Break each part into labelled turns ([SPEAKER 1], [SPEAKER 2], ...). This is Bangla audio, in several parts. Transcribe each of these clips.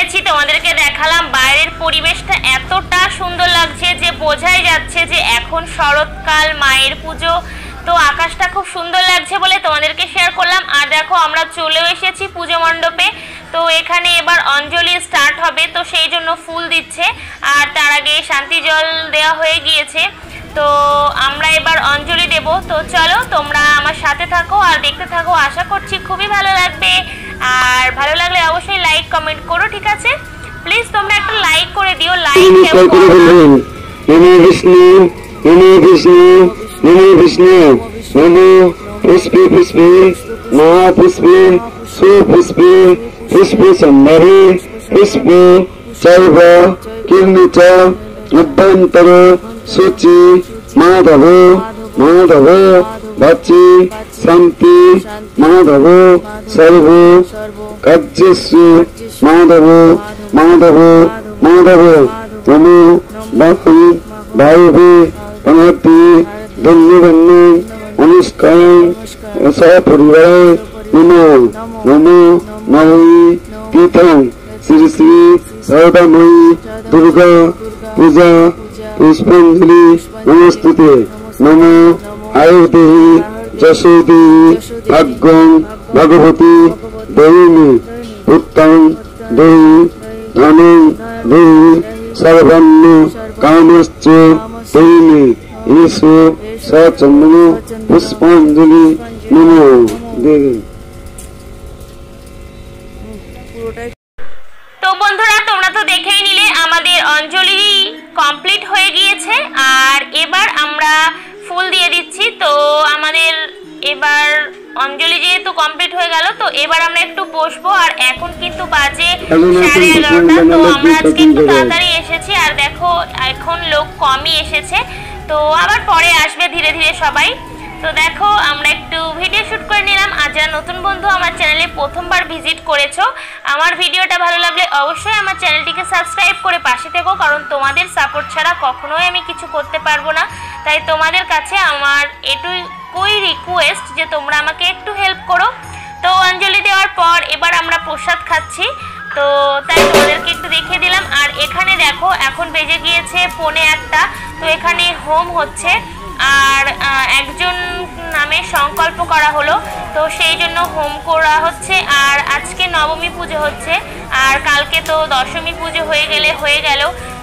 [SPEAKER 1] করেছি, তোমাদেরকে দেখালাম। বাইরের পরিবেশটা এতটা সুন্দর লাগছে যে বোঝাই যাচ্ছে যে এখন শরৎকাল, মায়ের পুজো। তো আকাশটা খুব সুন্দর লাগছে বলে তোমাদেরকে শেয়ার করলাম। আর দেখো আমরা চলেও এসেছি পুজো মণ্ডপে। তো এখানে এবার অঞ্জলি স্টার্ট হবে, তো সেই জন্য ফুল দিচ্ছে। আর তার আগে শান্তি জল দেওয়া হয়ে গিয়েছে, তো আমরা এবার অঞ্জলি দেব। তো চলো তোমরা আমার সাথে থাকো আর দেখতে থাকো, আশা করছি খুবই ভালো লাগবে। আর ভালো লাগলে অবশ্যই লাইক কমেন্ট করো, ঠিক আছে? প্লিজ তোমরা একটা লাইক করে দিও। লাইক
[SPEAKER 2] নমো বিষ্ণু নমো বিষ্ণু নমো বিষ্ণু নমো পুষ্পে পুষ্পে মহাপুষ্পে সুপুষ্পে পুষ্প সম্ভবে পুষ্প চৈব কির্মিচ অভ্যন্তর সূচি মাধব মাধব বাচি শান্তি মাধব সর্ব কার্যস্যু মাধব মাধব মাধব নমো বাহু বায়ুবে অনতি ধন্যবন্য অনুষ্কার সপরিবার নমো নমো নবী পীঠং শ্রী শ্রী সৌদাময়ী দুর্গা পূজা পুষ্পাঞ্জলি নমস্তুতে নমো আয়ুদেহি যশোদেহি ভাগ্যং ভগবতী দেহিনী উত্তম দেহি ধনং দেহি সর্বান্ন কামশ্চ দেহিনী ঈশো সচন্দন পুষ্পাঞ্জলি নমো দেহি।
[SPEAKER 1] তো বন্ধুরা তোমরা তো দেখেই নিলে আমাদের অঞ্জলি কমপ্লিট হয়ে গিয়েছে। আর এবার আমরা ফুল দিয়ে দিচ্ছি। তো আমাদের এবার অঞ্জলি যেহেতু কমপ্লিট হয়ে গেল, তো এবার আমরা একটু বসবো। আর এখন কিন্তু বাজে 11:30। তো আমরা আজকে একটু তাড়াতাড়ি এসেছি। আর দেখো এখন লোক কমই এসেছে, তো আবার পরে আসবে ধীরে ধীরে সবাই। তো দেখো আমরা একটু ভিডিও শ্যুট করে নিলাম। আর যারা নতুন বন্ধু আমার চ্যানেলে প্রথমবার ভিজিট করেছো, আমার ভিডিওটা ভালো লাগলে অবশ্যই আমার চ্যানেলটিকে সাবস্ক্রাইব করে পাশে থেকো, কারণ তোমাদের সাপোর্ট ছাড়া কখনোই আমি কিছু করতে পারবো না। তাই তোমাদের কাছে আমার এটুকুই রিকোয়েস্ট যে তোমরা আমাকে একটু হেল্প করো। তো অঞ্জলি দেওয়ার পর এবার আমরা প্রসাদ খাচ্ছি, তো তাই তোমাদেরকে একটু দেখিয়ে দিলাম। আর এখানে দেখো এখন বেজে গিয়েছে 1:45। তো এখানে হোম হচ্ছে, আর একজন নামে সংকল্প করা হলো, তো সেই জন্য হোম করা হচ্ছে। আর আজকে নবমী পুজো হচ্ছে, আর কালকে তো দশমী পুজো হয়ে গেল।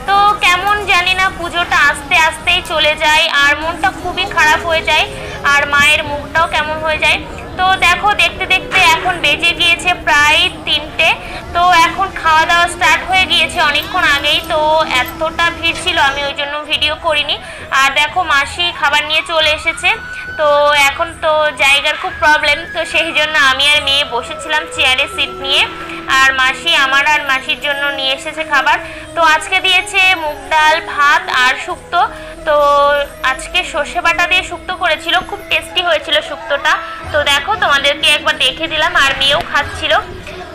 [SPEAKER 1] তো কেমন জানি না পুজোটা আস্তে আস্তেই চলে যায়, আর মনটা খুবই খারাপ হয়ে যায়, আর মায়ের মুখটাও কেমন হয়ে যায়। তো দেখো দেখতে দেখতে এখন বেজে গিয়েছে প্রায় 3টে। তো এখন খাওয়া দাওয়া স্টার্ট হয়ে গিয়েছে অনেকক্ষণ আগেই। তো এতটা ভিড় ছিল আমি ওই জন্য ভিডিও করিনি। আর দেখো মাসি খাবার নিয়ে চলে এসেছে। তো এখন তো জায়গার খুব প্রবলেম, তো সেই জন্য আমি আর মেয়ে বসেছিলাম চেয়ারে সিট নিয়ে। আর মাসি আমার আর মাসির জন্য নিয়ে এসেছে খাবার। তো আজকে দিয়েছে মুগ ডাল, ভাত আর শুক্তো। তো আজকে সর্ষে বাটা দিয়ে শুক্তো করেছিল, খুব টেস্টি হয়েছিল শুক্তোটা। তো দেখো তোমাদেরকে একবার দেখে দিলাম, আর মেয়েও খাচ্ছিল।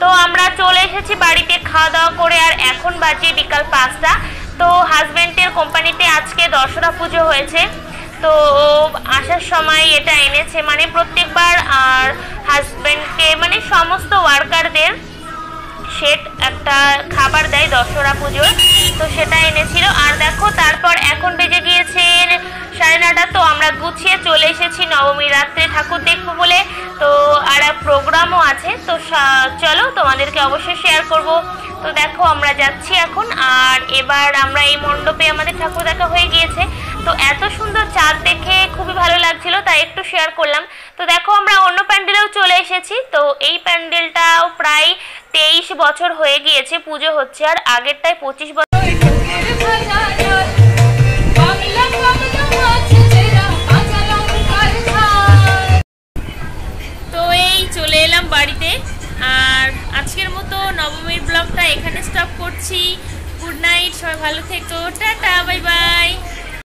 [SPEAKER 1] তো আমরা চলে এসেছি বাড়িতে খাওয়া দাওয়া করে। আর এখন বাজে বিকাল 5টা। তো হাজব্যান্ডের কোম্পানিতে আজকে দশরা পুজো হয়েছে, তো আসার সময় এটা এনেছে, মানে প্রত্যেকবার আর হাজব্যান্ডকে মানে সমস্ত ওয়ার্কারদের সেট একটা খাবার দেয় দশরা পুজোর, তো সেটা এনেছিল। আর দেখো তারপর এখন বেজে গিয়েছে 9:30। তো আমরা গুছিয়ে চলে এসেছি নবমী রাত্রে ঠাকুর দেখবো বলে। তো আর প্রোগ্রামও আছে, তো চলো তোমাদেরকে অবশ্যই শেয়ার করব। তো দেখো আমরা যাচ্ছি এখন। আর এবার আমরা এই মণ্ডপে আমাদের ঠাকুর দেখা হয়ে গিয়েছে। তো এত সুন্দর চাঁদ দেখে খুবই ভালো লাগছিল, তাই একটু শেয়ার করলাম। তো দেখো আমরা অন্য প্যান্ডেলেও চলে এসেছি। তো এই প্যান্ডেলটাও প্রায় 23 বছর হয়ে গিয়েছে পুজো হচ্ছে, আর আগেরটাই 25 বছর। তো এই চলে এলাম বাড়িতে। আর আজকের মতো নবমীর ব্লগটা এখানে স্টপ করছি। গুড নাইট, সবাই ভালো থেকো, টাটা, বাই বাই।